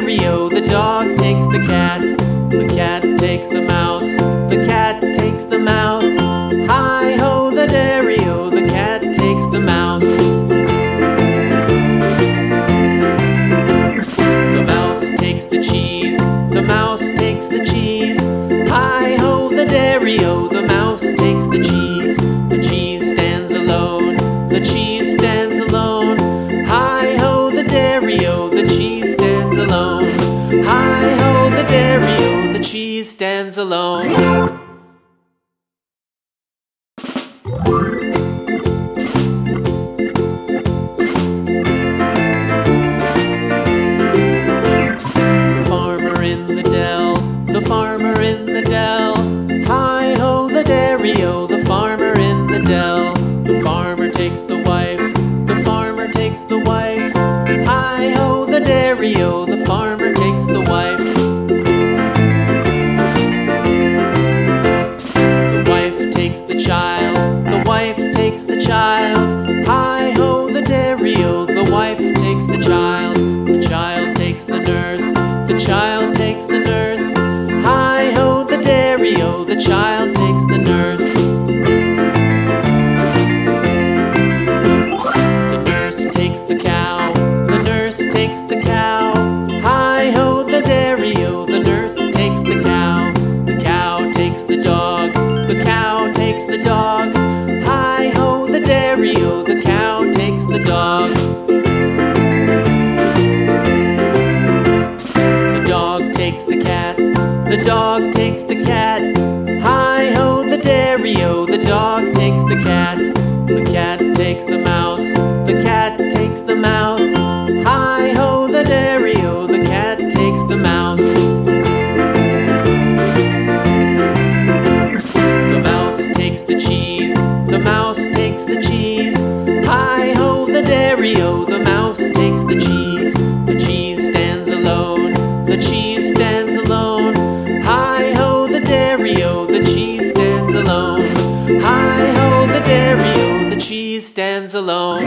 dairy-o, the dog takes the cat. The cat takes the mouse. The cat takes the mouse. Hi-ho, the dairy-o, the cat takes the mouse. The mouse takes the cheese. The mouse takes the cheese. Hi-ho, the dairy-o, the mouse takes the cheese. The cheese stands alone. The cheese stands alone. Hi-ho, the dairy-o, the cheese stands alone. Hi-ho, the dairy-o, the cheese stands alone. The farmer in the dell. Hi-ho, the dairy-o, the farmer in the dell. The farmer takes the wife. The farmer takes the wife. Hi-ho, the dairy-o, the farmer takes the wife. The wife takes the child. The wife takes the child. Hi-ho, the dairy-o, the wife takes the child. The child takes the nurse. The child takes the nurse. Hi-ho, the dairy-o, the child takes the nurse. The nurse takes the cow. The nurse takes the cow. Hi-ho, the dairy-o, the nurse takes the cow. The cow takes the dog. The cow takes the dog. Hi-ho, the dairy-o, the cow takes the dog. The dog takes the cat. The dog takes the cat. Hi-ho, the dairy-o, the dog takes the cat. The cat takes the mouse. The cat takes the mouse. Hi-ho, the dairy-o, the cat takes the mouse. The mouse takes the cheese. The mouse takes the cheese. Hi-ho, the dairy-o, the mouse takes the cheese. The cheese stands alone. The cheese stands alone. Hi-ho, the dairy-o, the cheese stands alone. Hi-ho, the dairy-o, the cheese stands alone.